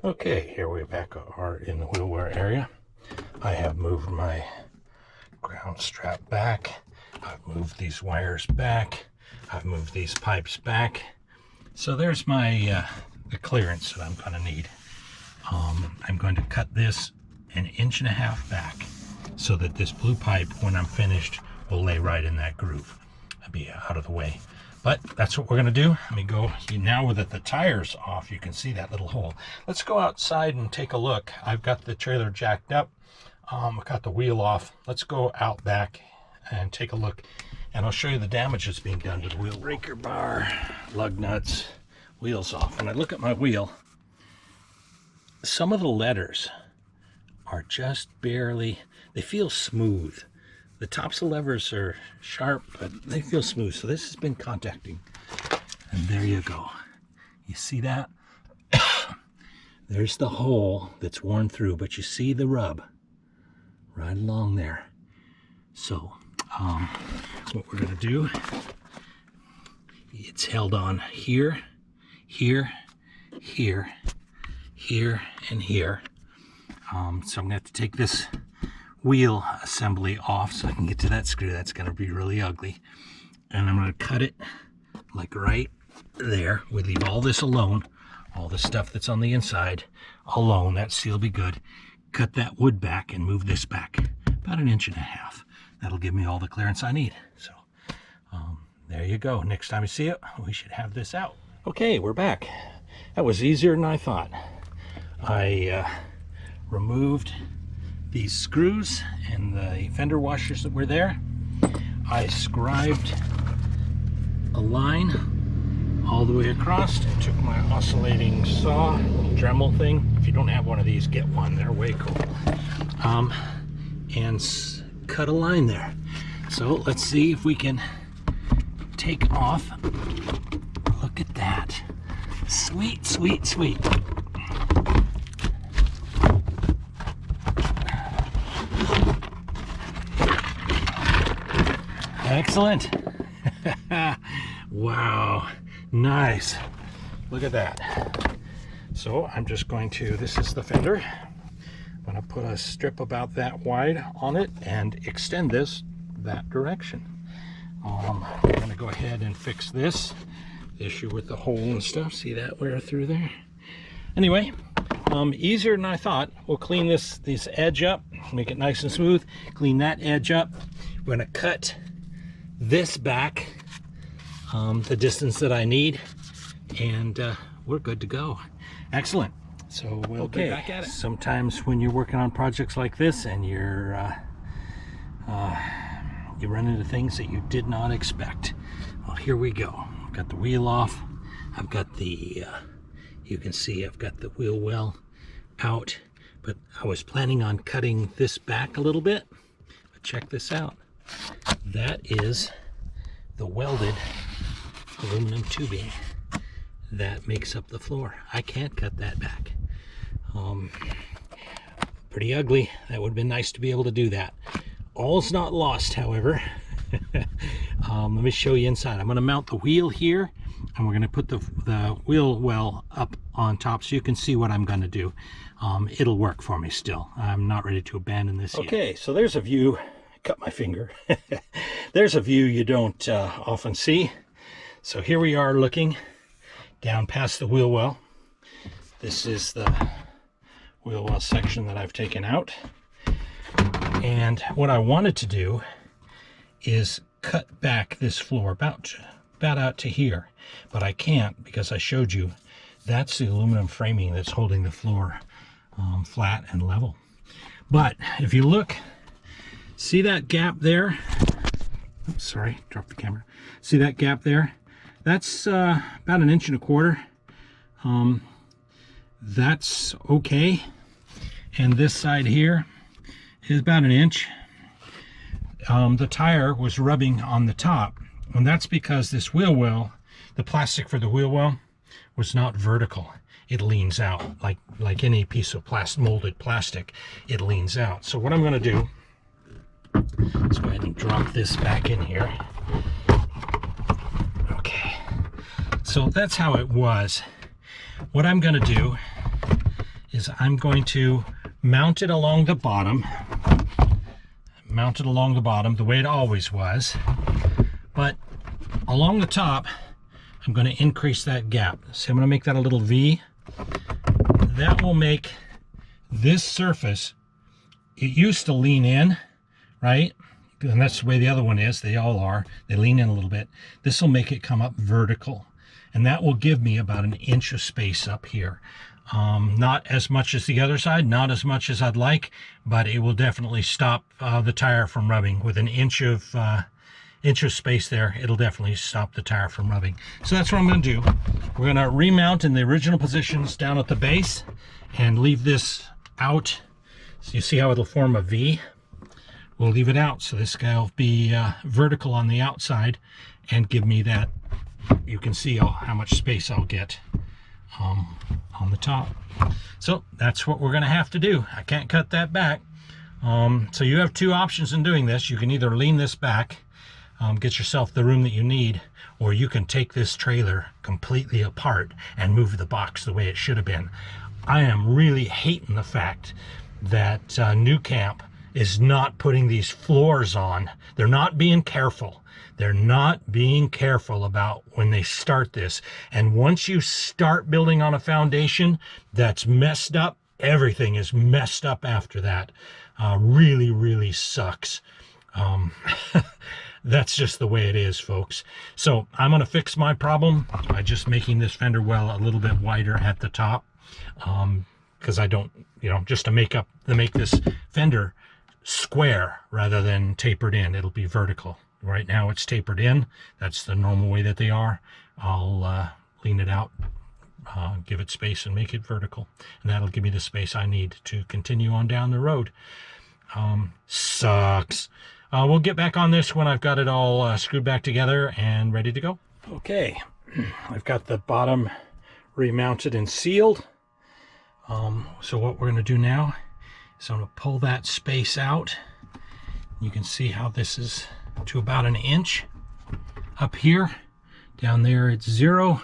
Okay, here we are in the wheel well area. I have moved my ground strap back. I've moved these wires back. I've moved these pipes back. So there's my the clearance that I'm going to need. I'm going to cut this 1.5 inches back so that this blue pipe, when I'm finished, will lay right in that groove. I'll be out of the way. But that's what we're going to do. Let me go. Now that the tire's off, you can see that little hole. Let's go outside and take a look. I've got the trailer jacked up. I've got the wheel off. Let's go out back and take a look. And I'll show you the damage that's being done to the wheel. Breaker bar, lug nuts, wheels off. When I look at my wheel, some of the letters are just barely, they feel smooth. The tops of levers are sharp, but they feel smooth. So this has been contacting. And there you go. You see that? There's the hole that's worn through, but you see the rub right along there. So what we're going to do, it's held on here, here, here, here, and here. So I'm going to have to take this wheel assembly off so I can get to that screw. That's going to be really ugly. And I'm going to cut it like right there. We leave all this alone, all the stuff that's on the inside alone. That seal will be good. Cut that wood back and move this back about 1.5 inches. That'll give me all the clearance I need. So there you go. Next time you see it, we should have this out. Okay, we're back. That was easier than I thought. I removed these screws and the fender washers that were there. I scribed a line all the way across. I took my oscillating saw, little Dremel thing. If you don't have one of these, get one. They're way cool. And cut a line there. So let's see if we can take off. Look at that. Sweet, sweet, sweet. Excellent. Wow, nice. Look at that. So I'm just going to, this is the fender. I'm going to put a strip about that wide on it and extend this that direction. I'm going to go ahead and fix this issue with the hole and stuff. See that wear through there? Anyway, easier than I thought. We'll clean this edge up, make it nice and smooth. Clean that edge up. We're going to cut this back the distance that I need, and we're good to go. Excellent. So we'll be back at it. Sometimes when you're working on projects like this and you run into things that you did not expect. Well, here we go. I've got the wheel off. I've got the you can see I've got the wheel well out, but I was planning on cutting this back a little bit. But check this out. That is the welded aluminum tubing that makes up the floor. I can't cut that back. Pretty ugly. That would have been nice to be able to do that. All's not lost, however. Let me show you inside. I'm going to mount the wheel here, and we're going to put the wheel well up on top so you can see what I'm going to do. It'll work for me still. I'm not ready to abandon this yet. Okay, so there's a view. Cut my finger. There's a view you don't often see. So here we are looking down past the wheel well. This is the wheel well section that I've taken out. And what I wanted to do is cut back this floor about out to here, but I can't because I showed you that's the aluminum framing that's holding the floor flat and level. But if you look, see that gap there? Oops, sorry, dropped the camera. See that gap there? That's about 1.25 inches. That's okay. And this side here is about 1 inch. The tire was rubbing on the top, and that's because this wheel well, the plastic for the wheel well, was not vertical. It leans out like any piece of molded plastic. It leans out. So what I'm going to do, let's go ahead and drop this back in here. Okay, so that's how it was. What I'm going to do is I'm going to mount it along the bottom. Mount it along the bottom the way it always was. But along the top, I'm going to increase that gap. So I'm going to make that a little V. That will make this surface, it used to lean in, right? And that's the way the other one is. They all are. They lean in a little bit. This will make it come up vertical. And that will give me about an inch of space up here. Not as much as the other side, not as much as I'd like, but it will definitely stop the tire from rubbing. With an inch of space there, it'll definitely stop the tire from rubbing. So that's what I'm going to do. We're going to remount in the original positions down at the base and leave this out. So you see how it'll form a V? We'll leave it out so this guy will be vertical on the outside and give me that. You can see how much space I'll get on the top. So that's what we're going to have to do. I can't cut that back. So you have two options in doing this. You can either lean this back, get yourself the room that you need, or you can take this trailer completely apart and move the box the way it should have been. I am really hating the fact that New Camp is not putting these floors on. They're not being careful. They're not being careful about when they start this. And once you start building on a foundation that's messed up, everything is messed up after that. Really, really sucks. That's just the way it is, folks. So I'm going to fix my problem by just making this fender well a little bit wider at the top. Because I don't, just to make this fender square rather than tapered in. It'll be vertical. Right now it's tapered in. That's the normal way that they are. I'll lean it out, give it space, and make it vertical. And that'll give me the space I need to continue on down the road. Sucks. We'll get back on this when I've got it all screwed back together and ready to go. Okay, I've got the bottom remounted and sealed. So what we're going to do now is I'm going to pull that space out. You can see how this is to about an inch up here. Down there it's 0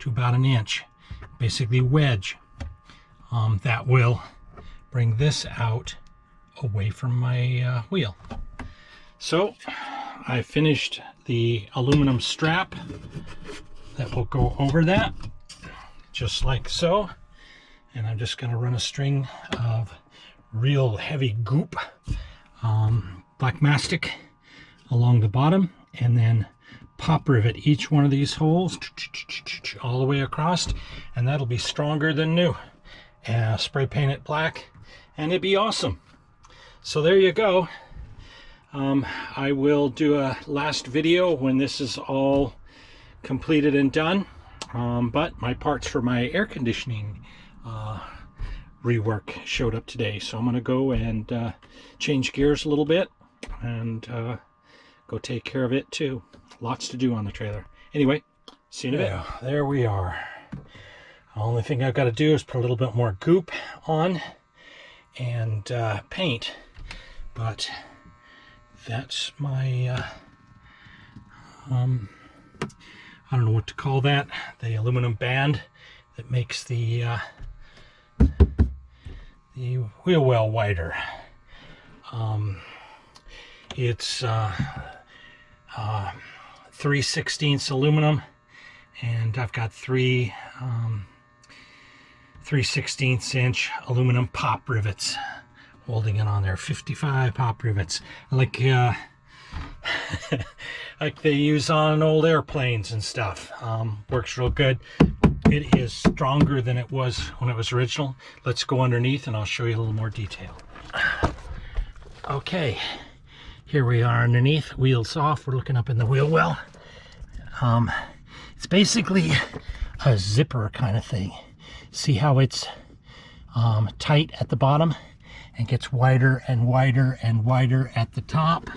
to about an inch. Basically wedge. That will bring this out away from my wheel. So I finished the aluminum strap that will go over that, just like so. And I'm just going to run a string of real heavy goop, black mastic, along the bottom, and then pop rivet each one of these holes all the way across, and that'll be stronger than new. Spray paint it black, and it'd be awesome. So there you go. I will do a last video when this is all completed and done. But my parts for my air conditioning rework showed up today, so I'm going to go and change gears a little bit and go take care of it too. Lots to do on the trailer. Anyway, see you in a bit. There we are. The only thing I've got to do is put a little bit more goop on and paint, but that's my I don't know what to call that, the aluminum band that makes the wheel well wider. It's 3/16 aluminum, and I've got three 3/16 inch aluminum pop rivets holding it on there. 55 pop rivets, like like they use on old airplanes and stuff. Works real good. It is stronger than it was when it was original. Let's go underneath and I'll show you a little more detail. Okay, here we are underneath, wheels off. We're looking up in the wheel well. It's basically a zipper kind of thing. See how it's tight at the bottom and gets wider and wider and wider at the top,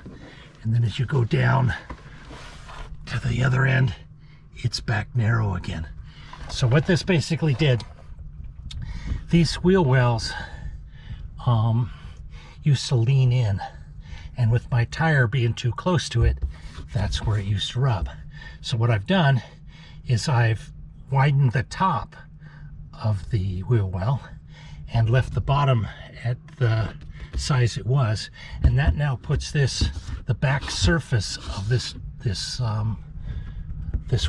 and then as you go down to the other end, it's back narrow again. So what this basically did, these wheel wells used to lean in, and with my tire being too close to it, that's where it used to rub. So what I've done is I've widened the top of the wheel well, and left the bottom at the size it was, and that now puts the back surface of this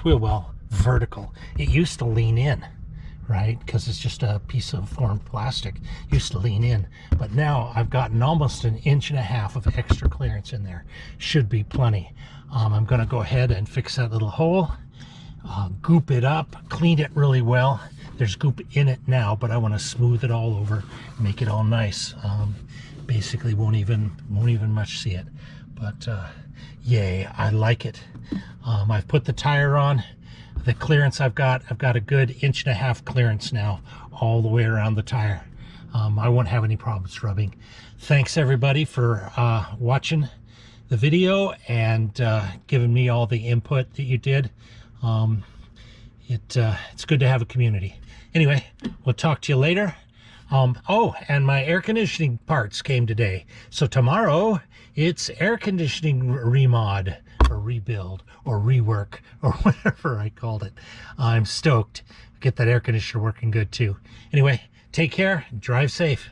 wheel well vertical. It used to lean in, right, because it's just a piece of formed plastic. It used to lean in, but now I've gotten almost 1.5 inches of extra clearance in there. Should be plenty. I'm going to go ahead and fix that little hole, goop it up, clean it really well. There's goop in it now, but I want to smooth it all over, make it all nice. Basically won't even much see it, but yay, I like it. I've put the tire on. The clearance I've got a good 1.5 inches clearance now all the way around the tire. I won't have any problems rubbing. Thanks everybody for watching the video and giving me all the input that you did. It's good to have a community. Anyway, we'll talk to you later. Oh, and my air conditioning parts came today. So tomorrow, it's air conditioning remod, or rebuild, or rework, or whatever I called it. I'm stoked. Get that air conditioner working good too. Anyway, take care, drive safe.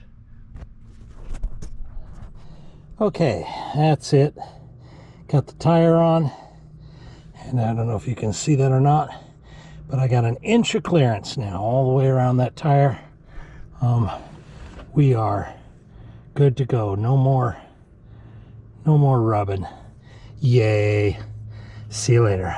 Okay, that's it. Got the tire on, and I don't know if you can see that or not, but I got 1 inch of clearance now all the way around that tire. We are good to go. No more rubbing. Yay. See you later.